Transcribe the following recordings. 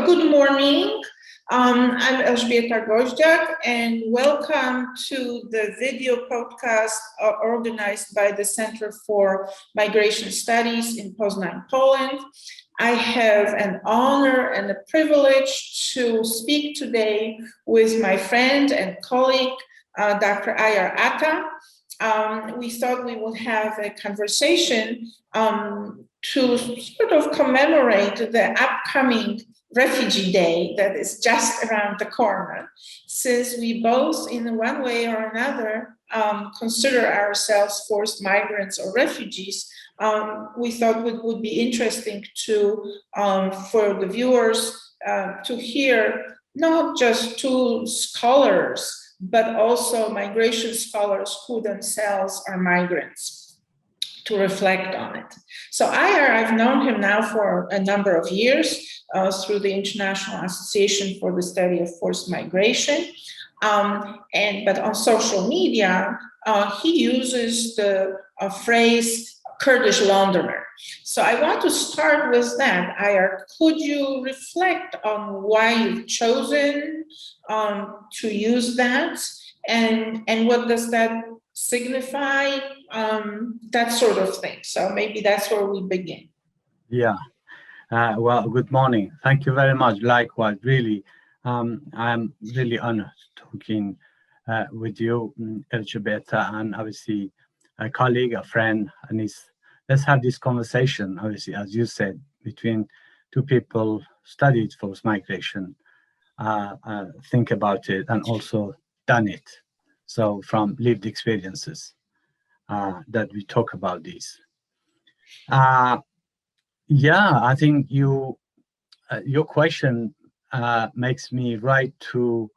good morning. I'm Elżbieta Goździak, and welcome to the video podcast organized by the Center for Migration Studies in Poznań, Poland. I have an honor and a privilege to speak today with my friend and colleague, Dr. Ayar Ata. We thought we would have a conversation to sort of commemorate the upcoming Refugee Day that is just around the corner. Since we both, in one way or another, consider ourselves forced migrants or refugees, we thought it would be interesting for the viewers to hear not just two scholars, but also migration scholars who themselves are migrants, to reflect on it. So Ayar, I've known him now for a number of years through the International Association for the Study of Forced Migration. But on social media, he uses the phrase Kurdish Londoner. So I want to start with that. Ayar, could you reflect on why you've chosen to use that, and what does that signify, that sort of thing? So maybe that's where we begin. Yeah. Well, good morning. Thank you very much. Likewise, really, I'm really honored talking with you, Elżbieta, and obviously a colleague, a friend, and let's have this conversation, obviously, as you said, between two people studied forced migration, think about it, and also done it. So from lived experiences that we talk about these. Yeah, I think your question makes me right to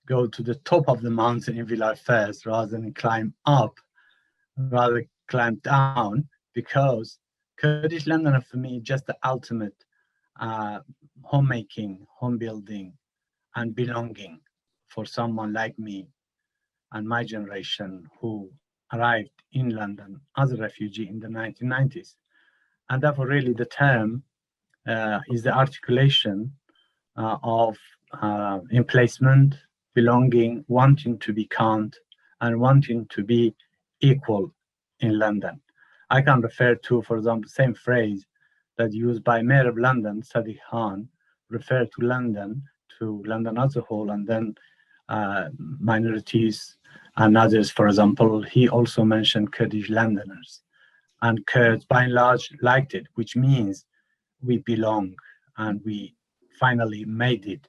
go to the top of the mountain in Villars first, rather than climb down, because Kurdish Londoner for me is just the ultimate homemaking, home building, and belonging for someone like me and my generation who arrived in London as a refugee in the 1990s. And therefore, really, the term is the articulation of emplacement, belonging, wanting to be counted, and wanting to be equal in London. I can refer to, for example, the same phrase that used by Mayor of London, Sadiq Khan, refer to London as a whole, and then minorities and others. For example, he also mentioned Kurdish Londoners. And Kurds, by and large, liked it, which means we belong, and we finally made it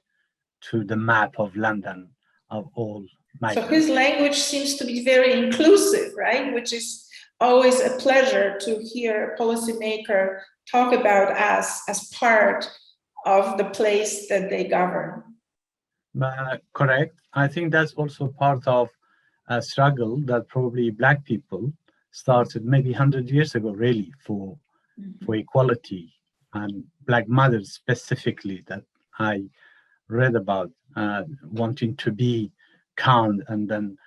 to the map of London of all migrants. So his language seems to be very inclusive, right? Which is always a pleasure to hear a policymaker talk about us as part of the place that they govern. Correct. I think that's also part of a struggle that probably Black people started maybe 100 years ago, really, for equality, and Black mothers specifically that I read about, wanting to be counted. And then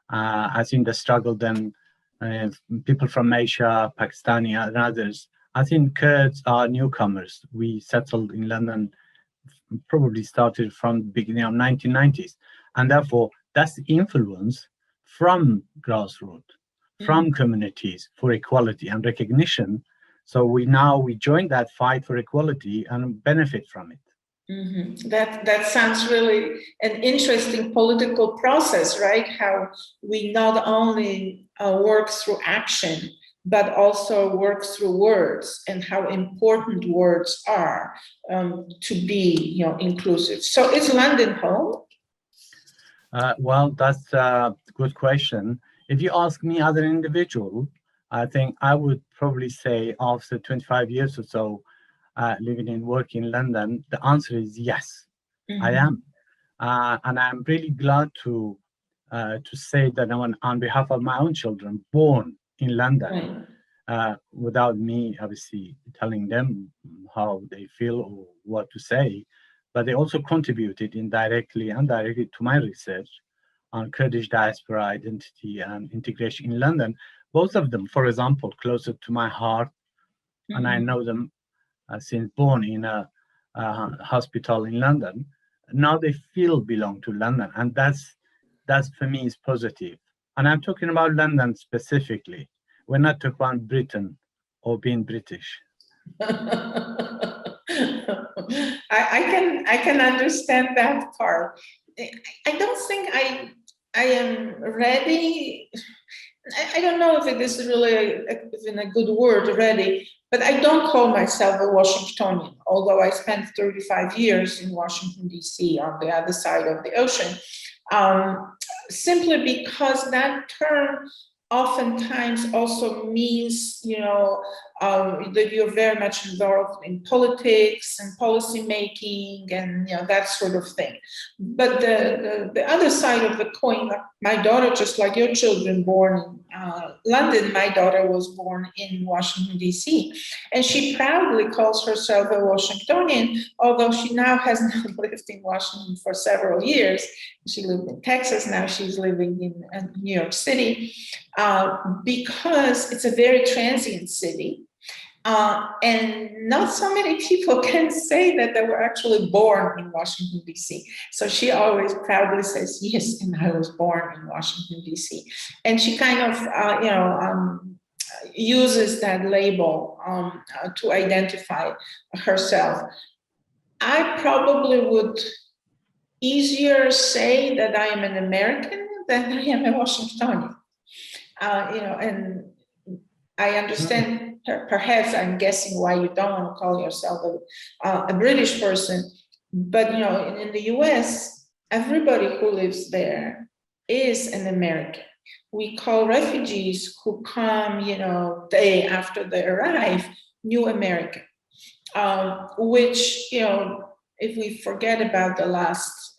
I think the struggle then, people from Asia, Pakistani and others, I think Kurds are newcomers. We settled in London, probably started from the beginning of 1990s. And therefore, that's the influence from grassroots, from communities for equality and recognition. So we join that fight for equality and benefit from it. Mm-hmm. That sounds really an interesting political process, right? How we not only work through action, but also work through words, and how important words are to be, inclusive. So is London home? Well, that's a good question. If you ask me as an individual, I think I would probably say after 25 years or so living and working in London, the answer is yes, I am. And I'm really glad to say that on behalf of my own children born in London, without me obviously telling them how they feel or what to say, but they also contributed indirectly and directly to my research on Kurdish diaspora identity and integration in London. Both of them, for example, closer to my heart, and I know them since born in a hospital in London. Now they feel belong to London, and that's for me is positive. And I'm talking about London specifically. We're not talking about Britain or being British. I can understand that part. I don't think I am ready. I don't know if it is really even a good word, ready, but I don't call myself a Washingtonian, although I spent 35 years in Washington, D.C. on the other side of the ocean, simply because that term oftentimes also means, that you're very much involved in politics and policy making and that sort of thing. But the other side of the coin, my daughter, just like your children, born in London, my daughter was born in Washington, D.C. And she proudly calls herself a Washingtonian, although she now has not lived in Washington for several years. She lived in Texas, now she's living in New York City, because it's a very transient city. And not so many people can say that they were actually born in Washington, D.C. So she always proudly says, yes, and I was born in Washington, D.C. And she kind of, uses that label to identify herself. I probably would easier say that I am an American than I am a Washingtonian. And I understand, perhaps I'm guessing why you don't want to call yourself a British person, but in the US, everybody who lives there is an American. We call refugees who come, day after they arrive, new American, which, if we forget about the last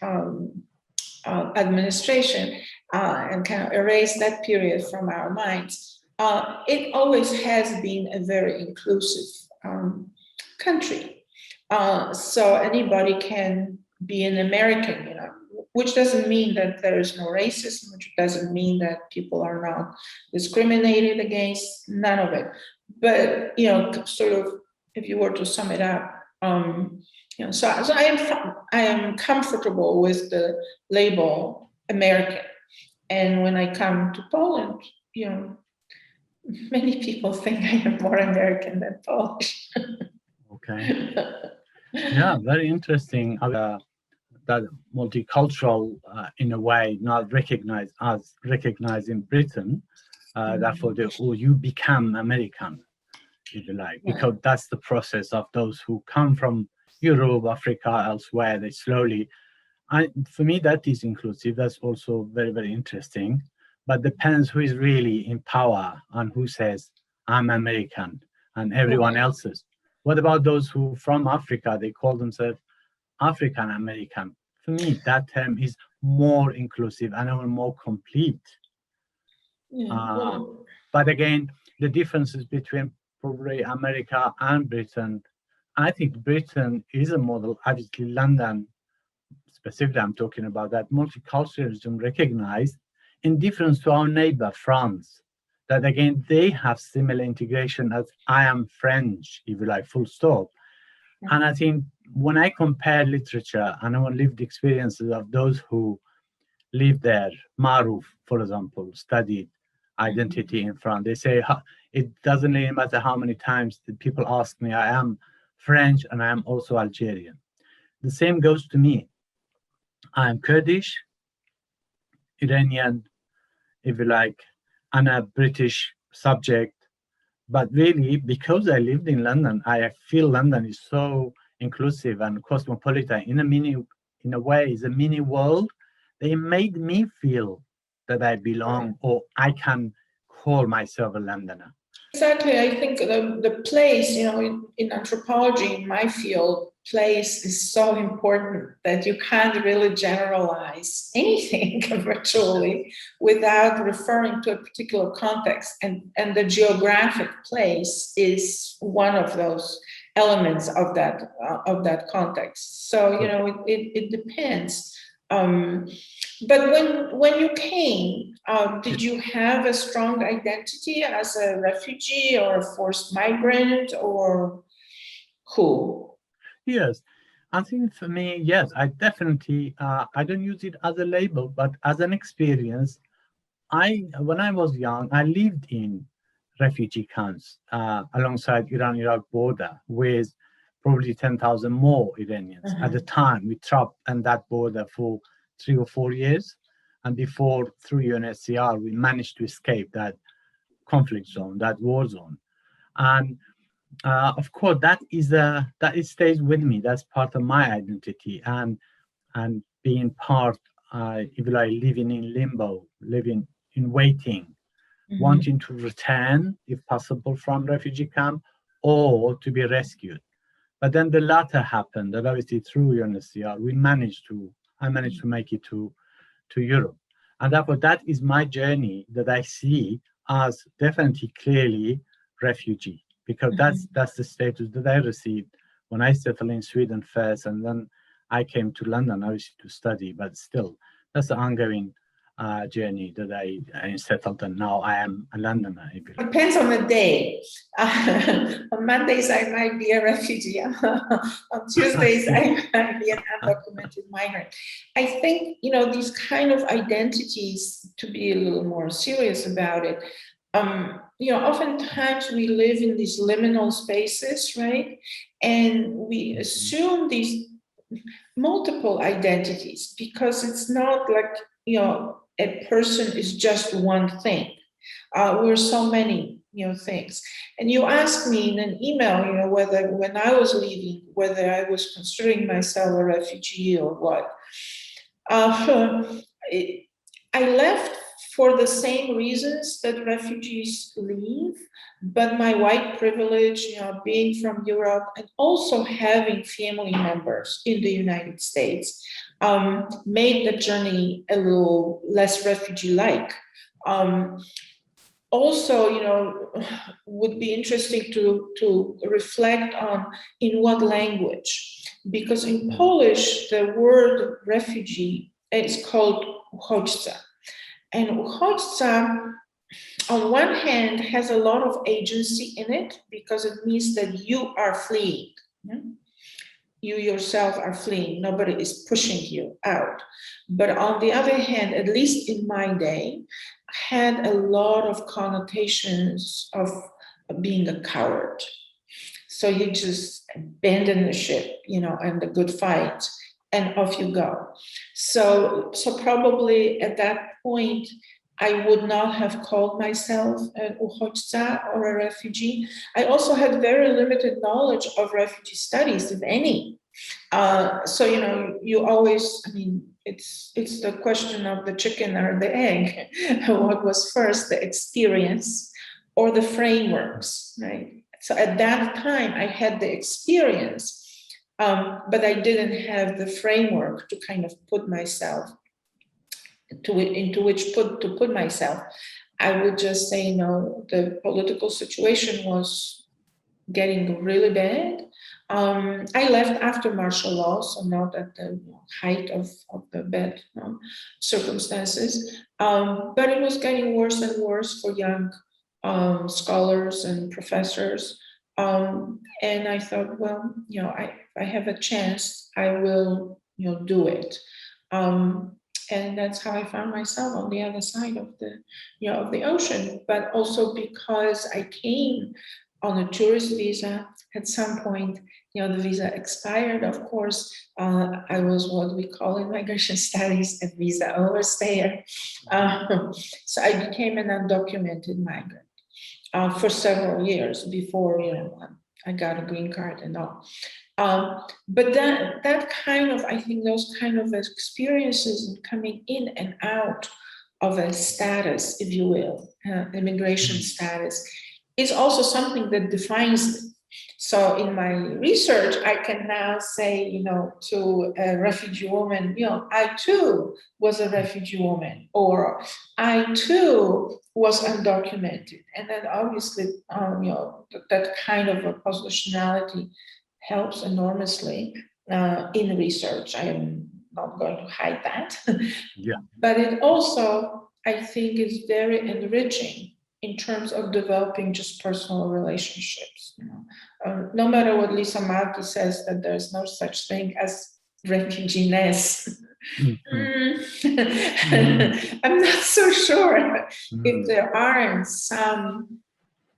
administration and kind of erase that period from our minds, it always has been a very inclusive country. So anybody can be an American, which doesn't mean that there is no racism, which doesn't mean that people are not discriminated against, none of it. But, sort of, if you were to sum it up, so I am comfortable with the label American. And when I come to Poland, many people think I am more American than Polish. Okay. Yeah, very interesting. That multicultural, in a way, not recognized as recognized in Britain. Therefore, you become American, if you like, because that's the process of those who come from Europe, Africa, elsewhere. They slowly. For me, that is inclusive. That's also very, very interesting. But depends who is really in power and who says I'm American and everyone else's. What about those who from Africa? They call themselves African American. For me, that term is more inclusive and even more complete. But again, the differences between probably America and Britain, I think Britain is a model. Obviously, London, specifically, I'm talking about that multiculturalism recognized in difference to our neighbor, France. That again, they have similar integration as I am French, if you like, full stop. And I think when I compare literature and our lived experiences of those who live there, Maruf, for example, studied identity in France, they say it doesn't really matter how many times the people ask me, I am French and I am also Algerian. The same goes to me. I am Kurdish, Iranian, if you like, and a British subject. But really, because I lived in London, I feel London is so inclusive and cosmopolitan in a way, is a mini world. They made me feel that I belong or I can call myself a Londoner. Exactly. I think the place, in anthropology, in my field, place is so important that you can't really generalize anything virtually without referring to a particular context. And the geographic place is one of those elements of that context. So, it depends. But when you came, did you have a strong identity as a refugee or a forced migrant or who? Yes, I think for me, yes, I definitely, I don't use it as a label, but as an experience. When I was young, I lived in refugee camps alongside Iran-Iraq border with probably 10,000 more Iranians. At the time, we trapped on that border for 3 or 4 years. And before, through UNHCR, we managed to escape that conflict zone, that war zone. And of course, that it stays with me. That's part of my identity. And being part, if you like, living in limbo, living in waiting, wanting to return, if possible, from refugee camp or to be rescued. But then the latter happened, that obviously through UNHCR, I managed to make it to Europe. And therefore, that is my journey that I see as definitely clearly refugee, because that's the status that I received when I settled in Sweden first, and then I came to London obviously to study. But still, that's the ongoing journey that I settled, and now I am a Londoner. Depends on the day. On Mondays, I might be a refugee. On Tuesdays, I might be an undocumented migrant. I think, these kind of identities, to be a little more serious about it, oftentimes we live in these liminal spaces, right? And we assume these multiple identities because it's not like, a person is just one thing. We're so many, things. And you asked me in an email, whether when I was leaving, whether I was considering myself a refugee or what. I left for the same reasons that refugees leave, but my white privilege, being from Europe and also having family members in the United States, made the journey a little less refugee-like. Also, would be interesting to reflect on in what language, because in Polish, the word refugee is called uchodźca. And uchodźca, on one hand, has a lot of agency in it because it means that you are fleeing. You yourself are fleeing. Nobody is pushing you out. But on the other hand, at least in my day, had a lot of connotations of being a coward. So you just abandon the ship, and the good fight, and off you go. So probably at that point, I would not have called myself an uchodźca or a refugee. I also had very limited knowledge of refugee studies, if any. So you always, it's the question of the chicken or the egg. What was first, the experience or the frameworks, right? So at that time, I had the experience, but I didn't have the framework to kind of put myself to put myself. I would just say, the political situation was getting really bad. I left after martial law, so not at the height of the bad circumstances, but it was getting worse and worse for young scholars and professors. And I thought, well, I have a chance, I will, do it. And that's how I found myself on the other side of the ocean. But also because I came on a tourist visa. At some point, the visa expired. Of course, I was what we call in migration studies a visa overstayer. So I became an undocumented migrant for several years before, I got a green card and all. But that kind of, I think those kind of experiences and coming in and out of a status, if you will, immigration status, is also something that defines me. So in my research, I can now say, to a refugee woman, I too was a refugee woman, or I too was undocumented. And then obviously, that kind of a positionality helps enormously in research. I am not going to hide that. Yeah. But it also, I think, is very enriching in terms of developing just personal relationships, no matter what Lisa Markey says, that there's no such thing as refugee-ness. I'm not so sure if there aren't some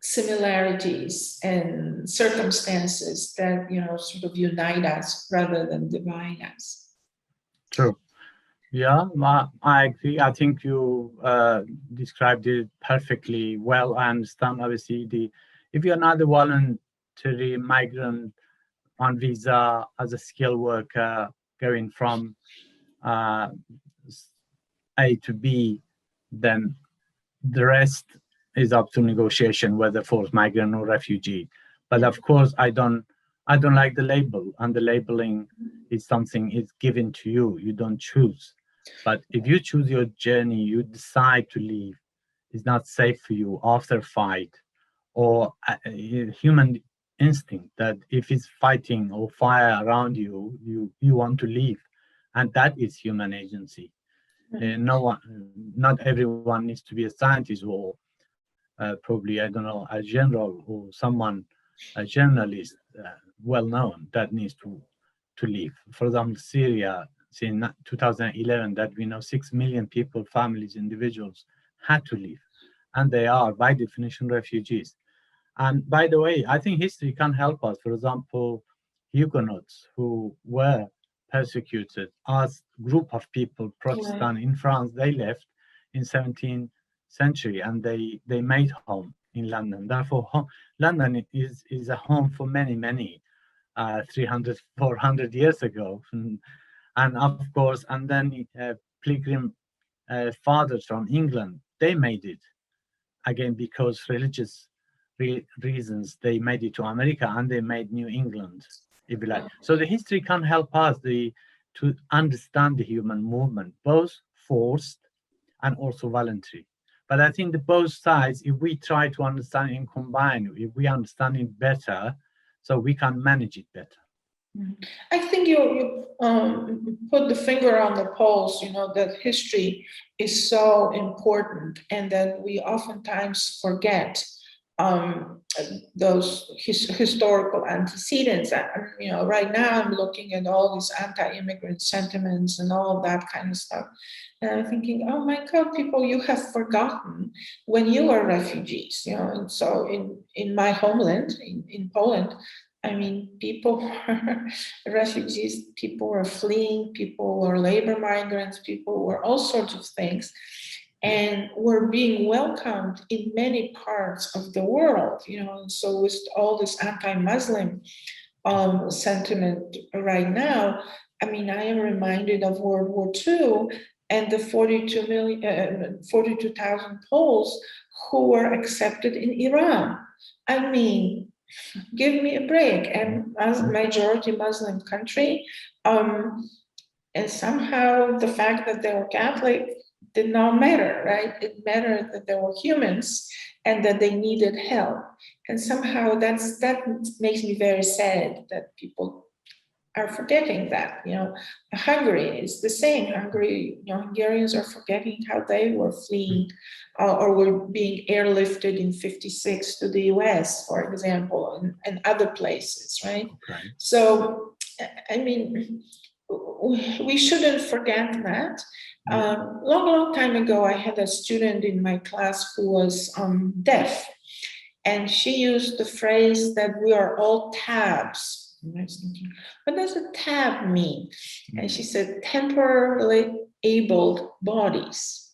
similarities and circumstances that, you know, sort of unite us rather than divide us. True. Yeah, I agree. I think you described it perfectly well. I understand, obviously, if you're not a voluntary migrant on visa as a skilled worker going from uh, A to B, then the rest is up to negotiation, whether forced migrant or refugee. But of course, I don't like the label, and the labeling is something is given to you. You don't choose. But if you choose your journey, you decide to leave, it's not safe for you after a fight, or a human instinct that if it's fighting or fire around you, you want to leave, and that is human agency. No one, not everyone needs to be a scientist or probably, I don't know, a general or someone, a journalist, well known, that needs to leave. For example, Syria, since 2011, that we know 6 million people, families, individuals had to leave, and they are by definition refugees. And by the way, I think history can help us. For example, Huguenots who were persecuted as group of people, Protestant in France, they left in 17th century and they made home in London. Therefore, London is a home for many 300, 400 years ago. And of course, and then pilgrim fathers from England, they made it again because religious reasons. They made it to America and they made New England, if you like. So the history can help us to understand the human movement, both forced and also voluntary. But I think that both sides, if we try to understand and combine, if we understand it better, so we can manage it better. I think you put the finger on the pulse, you know, that history is so important and that we oftentimes forget those historical antecedents. You know, right now I'm looking at all these anti-immigrant sentiments and all of that kind of stuff. And I'm thinking, oh my God, people, you have forgotten when you were refugees, you know. And so in my homeland, in Poland, I mean, people were refugees, people were fleeing, people were labor migrants, people were all sorts of things, and were being welcomed in many parts of the world, you know. And so with all this anti-Muslim sentiment right now, I mean, I am reminded of World War II and the 42,000 Poles who were accepted in Iran. I mean, give me a break. And as a majority Muslim country, and somehow the fact that they were Catholic did not matter, right? It mattered that they were humans and that they needed help. And somehow that makes me very sad that people are forgetting that. You know, Hungary is the same. Hungary, you know, Hungarians are forgetting how they were fleeing or were being airlifted in '56 to the US, for example, and other places, right? Okay. So, I mean, we shouldn't forget that. Long time ago, I had a student in my class who was deaf, and she used the phrase that we are all tabs. And I was thinking, what does a tab mean? And she said, temporarily abled bodies,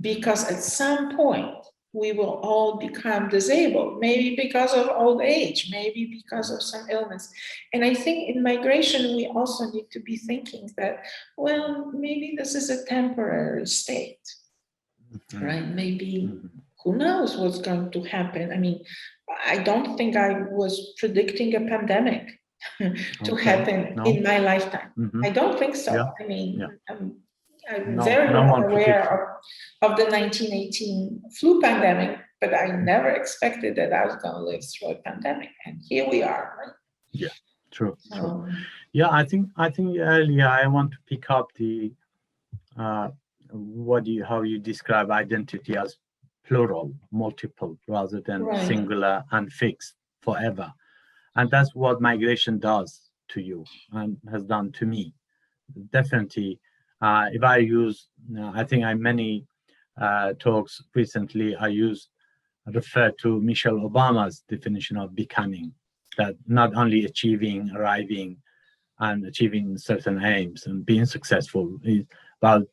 because at some point we will all become disabled, maybe because of old age, maybe because of some illness. And I think in migration, we also need to be thinking that, well, maybe this is a temporary state, right? Maybe, who knows what's going to happen? I mean, I don't think I was predicting a pandemic to happen in my lifetime. I don't think so. Yeah. I mean, Yeah. I'm very well aware of the 1918 flu pandemic, but I never expected that I was going to live through a pandemic, and here we are. Right? Yeah, true. Yeah, I think earlier I want to pick up the how you describe identity as plural, multiple, rather than singular and fixed forever. And that's what migration does to you and has done to me. Definitely, if I use, I think I many talks recently, refer to Michelle Obama's definition of becoming, that not only achieving, arriving, and achieving certain aims and being successful is about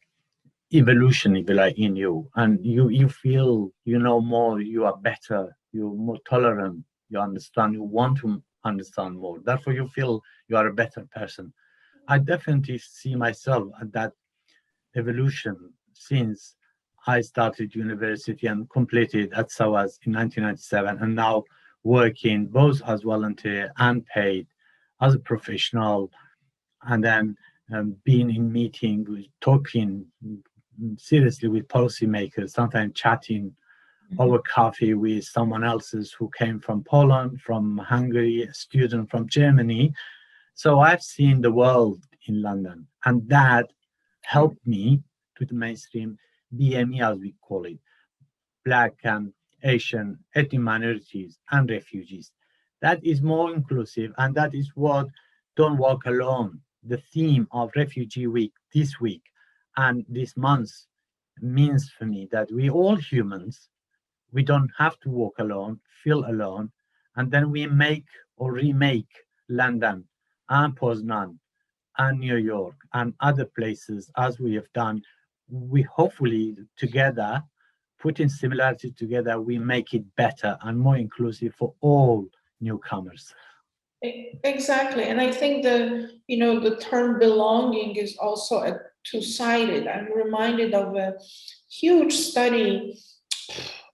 evolution, if you like, in you. And you feel you know more, you are better, you're more tolerant, you understand, you want to understand more. Therefore, you feel you are a better person. I definitely see myself at that evolution since I started university and completed at SOAS in 1997, and now working both as volunteer and paid as a professional, and then being in meeting, talking seriously with policymakers, sometimes chatting over coffee with someone else's who came from Poland, from Hungary, a student from Germany. So I've seen the world in London, and that helped me to the mainstream BME, as we call it, Black and Asian ethnic minorities and refugees. That is more inclusive, and that is what Don't Walk Alone, the theme of Refugee Week this week and this month, means for me, that we all humans, we don't have to walk alone, feel alone, and then we make or remake London and Poznan and New York and other places as we have done. We hopefully together, putting similarity together, we make it better and more inclusive for all newcomers. Exactly. And I think the term belonging is also a two-sided. I'm reminded of a huge study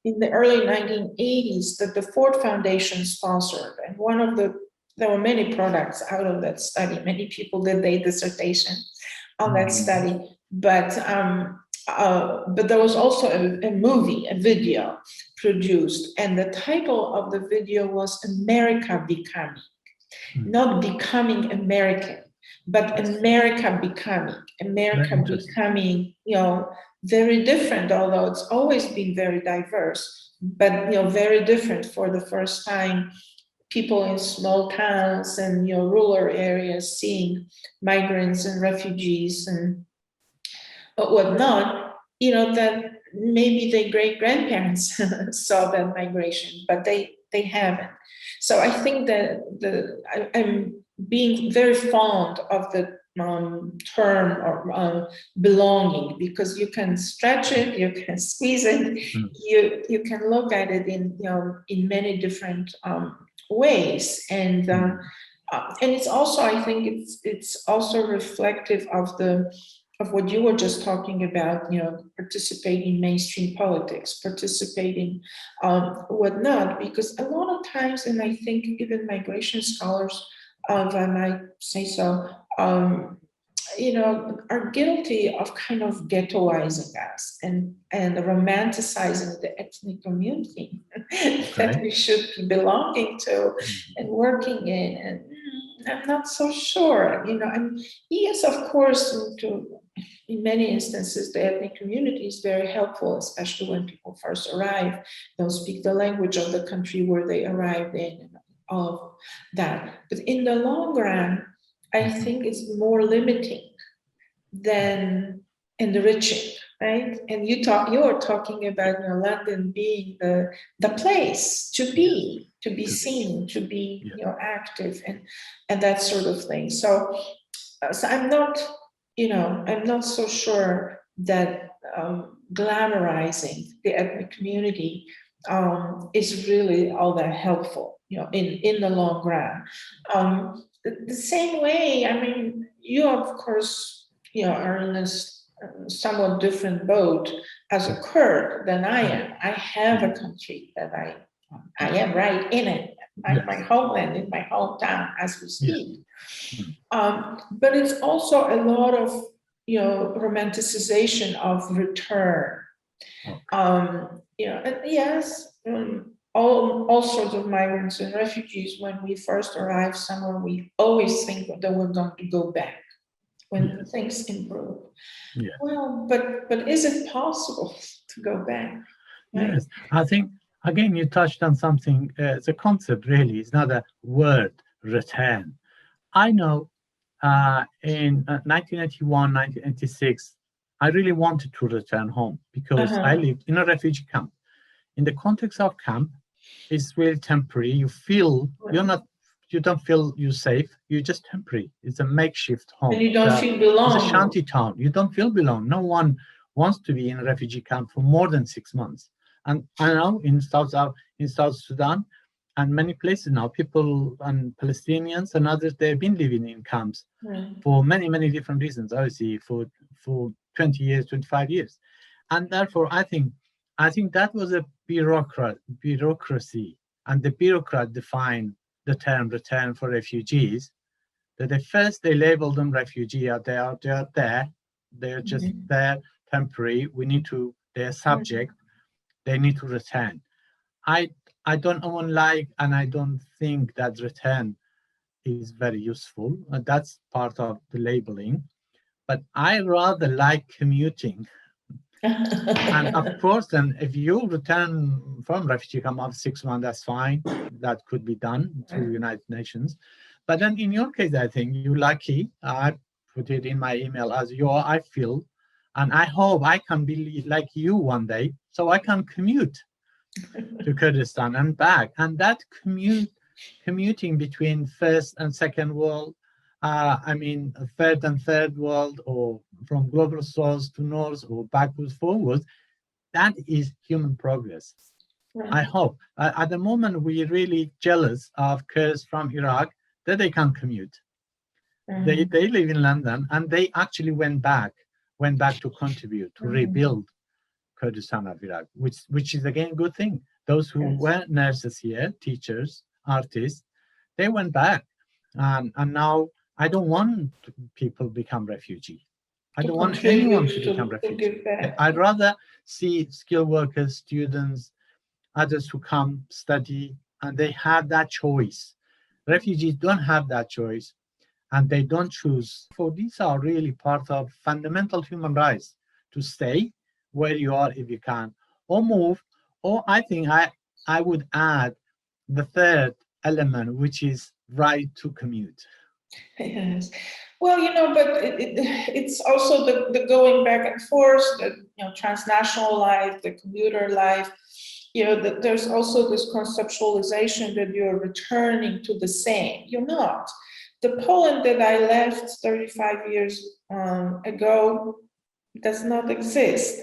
in the early 1980s that the Ford Foundation sponsored. And there were many products out of that study. Many people did their dissertation on that study. But there was also a movie, a video produced. And the title of the video was America Becoming. Not becoming American, but America becoming, very different, although it's always been very diverse, but, very different for the first time. People in small towns and, rural areas seeing migrants and refugees and whatnot, that maybe their great grandparents saw that migration, but they haven't. So I think that I'm being very fond of the term or belonging, because you can stretch it, you can squeeze it, you can look at it in many different ways, and it's also, I think it's also reflective of what you were just talking about, participating in mainstream politics, participating whatnot, because a lot of times, and I think even migration scholars, if I might say so, are guilty of kind of ghettoizing us and romanticizing the ethnic community that we should be belonging to and working in. And I'm not so sure, and yes, of course, in many instances, the ethnic community is very helpful, especially when people first arrive, don't speak the language of the country where they arrived in, and all of that. But in the long run, I think it's more limiting than enriching, right? And you were talking about London being the place to be seen, to be active, and that sort of thing. So I'm not, I'm not so sure that glamorizing the ethnic community is really all that helpful, in the long run. The same way, I mean, you of course, are in this somewhat different boat as a Kurd than I am. I have a country that I am right in it, my homeland, in my hometown as we speak. But it's also a lot of, romanticization of return. And yes, all sorts of migrants and refugees, when we first arrive somewhere, we always think that we're going to go back when things improve. Well, but is it possible to go back? Right? Yes, I again, you touched on something. It's a concept, really. It's not a word, return. I know in 1981, 1986, I really wanted to return home because I lived in a refugee camp. In the context of camp, it's really temporary. You feel you don't feel you safe. You're just temporary. It's a makeshift And home. you don't feel belong. It's a shanty town. You don't feel belong. No one wants to be in a refugee camp for more than 6 months. And I know in South Sudan and many places now, people and Palestinians and others, they've been living in camps for many, many different reasons, obviously for 20 years, 25 years. And therefore, I think that was a bureaucracy, and the bureaucrat defined the term return for refugees. That they labeled them refugee. They are there. They're just there temporary. They're subject. They need to return. I don't even like, and I don't think that return is very useful. That's part of the labeling. But I rather like commuting. And of course, then if you return from refugee camp after 6 months, that's fine. That could be done through United Nations. But then in your case, I think you're lucky. I put it in my email as I feel, and I hope I can be like you one day, so I can commute to Kurdistan and back. And that commuting between first and second world, third and third world, or from global south to north, or backwards, forwards, that is human progress. I hope. At the moment, we're really jealous of Kurds from Iraq that they can commute. They live in London, and they actually went back to contribute, to rebuild Kurdistan of Iraq, which is again a good thing. Those who were nurses here, teachers, artists, they went back. And now I don't want people become refugee. I don't want anyone to become refugee. I'd rather see skilled workers, students, others who come study, and they have that choice. Refugees don't have that choice, and they don't choose. For these are really part of fundamental human rights, to stay where you are if you can, or move. Or I think I would add the third element, which is right to commute. Yes. Well, but it's also the going back and forth, the transnational life, the commuter life. There's also this conceptualization that you're returning to the same. You're not. The Poland that I left 35 years ago does not exist.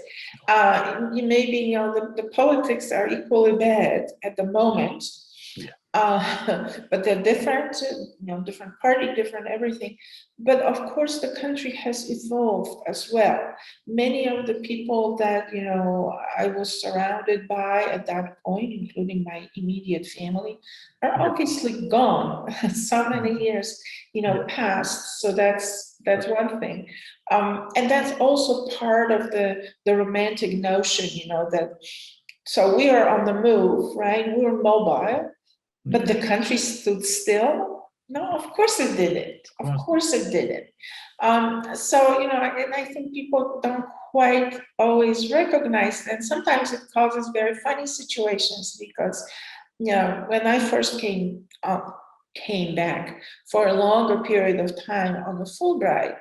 Maybe the politics are equally bad at the moment. But they're different, different party, different everything. But of course, the country has evolved as well. Many of the people that, I was surrounded by at that point, including my immediate family, are obviously gone. So many years, passed. So that's one thing. And that's also part of the romantic notion, that, so we are on the move, right? We're mobile. But the country stood still? No, of course it didn't. Of course it didn't. So, and I think people don't quite always recognize that. Sometimes it causes very funny situations because, when I first came back for a longer period of time on the Fulbright,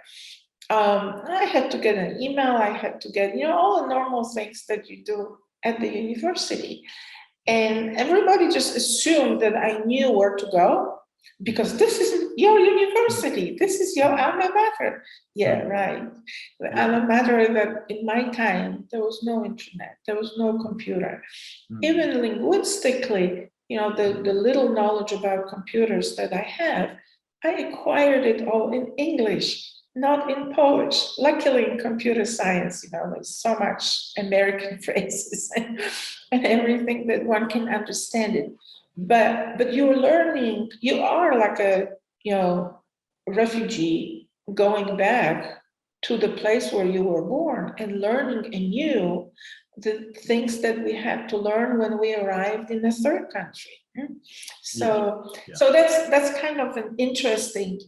I had to get an email. I had to get, all the normal things that you do at the university. And everybody just assumed that I knew where to go because this is your university. This is your alma mater. Yeah, right. The alma mater that in my time, there was no internet. There was no computer. Even linguistically, the little knowledge about computers that I have, I acquired it all in English, not in Polish. Luckily, in computer science, there's so much American phrases and everything that one can understand it. But you're learning. You are like a refugee going back to the place where you were born and learning anew the things that we had to learn when we arrived in a third country. So that's kind of an interesting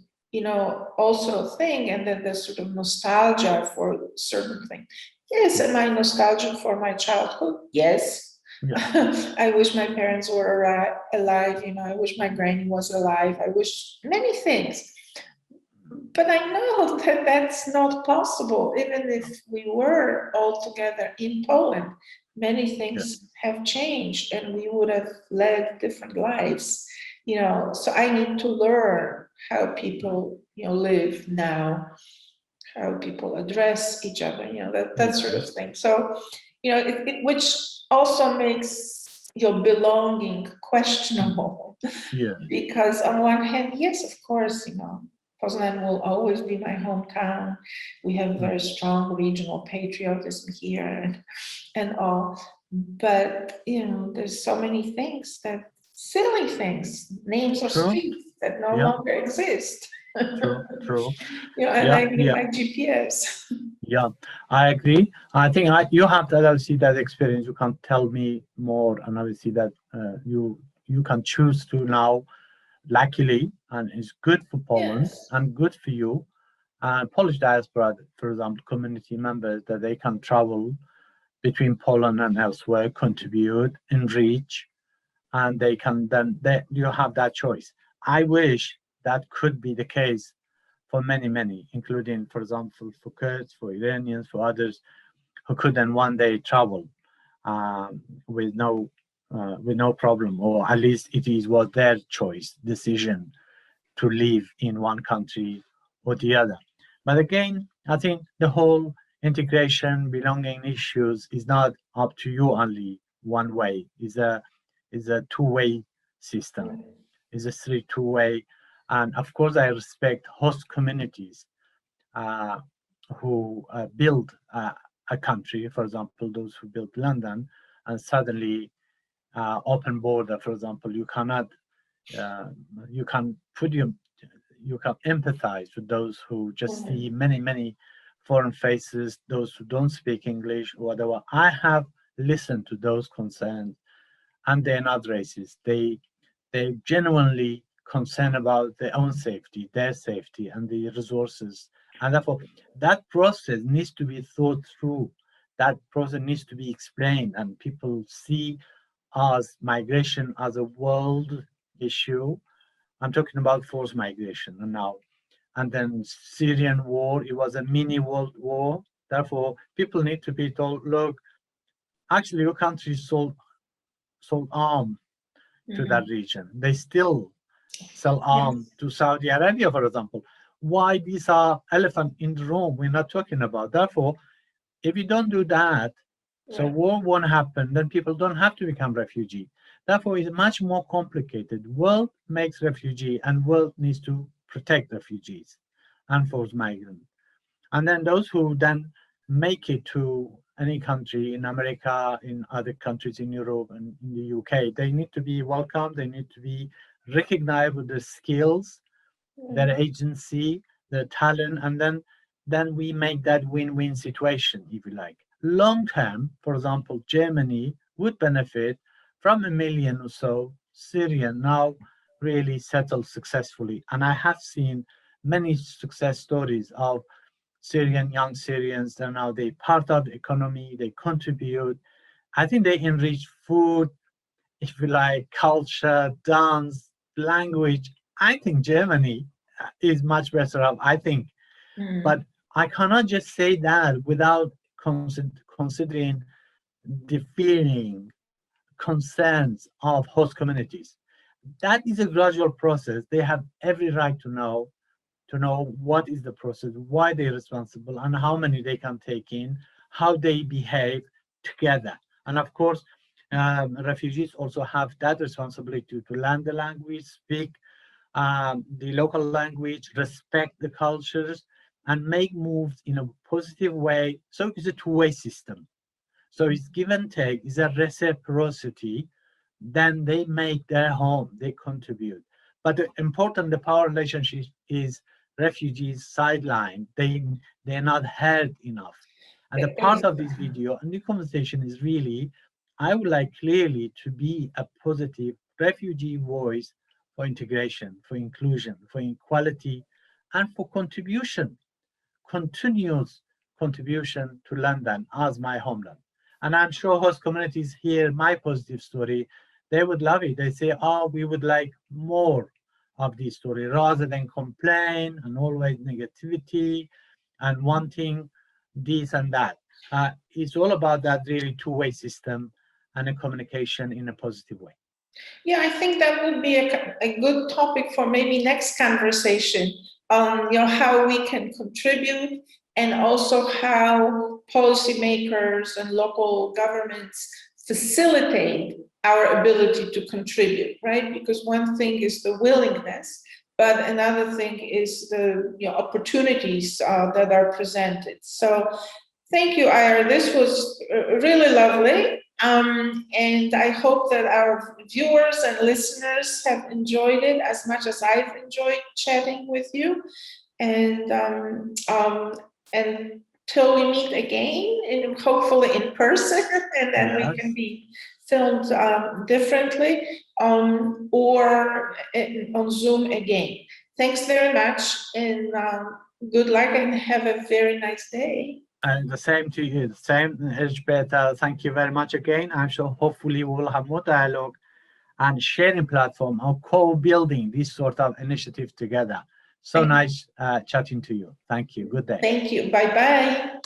also thing. And then the sort of nostalgia for certain things. Yes, am I nostalgic for my childhood? Yes. Yeah. I wish my parents were alive, I wish my granny was alive. I wish many things. But I know that that's not possible. Even if we were all together in Poland, many Yeah. things have changed and we would have led different lives. So I need to learn how people, live now, how people address each other, that sort of thing. So, which also makes your belonging questionable. Yeah. Because on one hand, yes, of course, Poznan will always be my hometown. We have very strong regional patriotism here and all. But, there's so many things silly things, names of True. streets that no Yeah. longer exist. True. True. And Yeah. I need Yeah. my GPS. Yeah, I agree. I think you have to obviously that experience. You can tell me more, and obviously that you can choose to now. Luckily, and it's good for Poland Yes. and good for you. And Polish diaspora, for example, community members that they can travel between Poland and elsewhere, contribute, enrich, and they can then you have that choice. I wish that could be the case for many, many, including, for example, for Kurds, for Iranians, for others who could then one day travel um, with no problem, or at least was their choice, decision to live in one country or the other. But again, I think the whole integration, belonging issues is not up to you only one way. Is a two-way system. Is a three two-way, and of course I respect host communities uh, who build a country. For example, those who built London, and suddenly open border. For example, uh, you can you can empathize with those who just see many foreign faces, those who don't speak English or whatever. I have listened to those concerns, and they're not racist. They genuinely concerned about their own safety, their safety, and the resources. And therefore, that process needs to be thought through. That process needs to be explained, and people see as migration as a world issue. I'm talking about forced migration now. And then Syrian war, it was a mini world war. Therefore, people need to be told, look, actually your country sold arms to that region. They still sell arms to Saudi Arabia, for example. Why these are elephant in the room we're not talking about. Therefore, if you don't do that, so war won't happen, then people don't have to become refugee. Therefore, it's much more complicated. World makes refugee, and world needs to protect refugees and forced migrants. And then those who then make it to any country in America, in other countries in Europe and in the UK, they need to be welcomed. They need to be recognized with their skills, their agency, their talent, and then we make that win-win situation, if you like. Long term, for example, Germany would benefit from 1 million or so Syrian now really settled successfully. And I have seen many success stories of young Syrians, and now they part of the economy, they contribute. I think they enrich food, if you like, culture, dance, language. I think Germany is much better off, I think. But I cannot just say that without considering the feeling, concerns of host communities. That is a gradual process. They have every right to know what is the process, why they're responsible, and how many they can take in, how they behave together. And of course, refugees also have that responsibility to learn the language, speak the local language, respect the cultures, and make moves in a positive way. So it's a two-way system. So it's give and take, it's a reciprocity. Then they make their home, they contribute. But the important, the power relationship is refugees sidelined. They're not heard enough. And the part of this video and the conversation is really, I would like clearly to be a positive refugee voice for integration, for inclusion, for equality, and for contribution, continuous contribution to London as my homeland. And I'm sure host communities hear my positive story. They would love it. They say, oh, we would like more of this story rather than complain and always negativity and wanting this and that. It's all about that really two-way system and a communication in a positive way. Yeah, I think that would be a good topic for maybe next conversation on how we can contribute, and also how policymakers and local governments facilitate our ability to contribute, right? Because one thing is the willingness, but another thing is the opportunities that are presented. So thank you, Ayar. This was really lovely. And I hope that our viewers and listeners have enjoyed it as much as I've enjoyed chatting with you. And until we meet again, and hopefully in person, and then we can be filmed differently, or on Zoom again. Thanks very much, and good luck, and have a very nice day. And the same to you. The same, Elżbieta. Thank you very much again. I'm sure hopefully we will have more dialogue and sharing platform or co-building this sort of initiative together. So nice chatting to you. Thank you. Good day. Thank you. Bye-bye.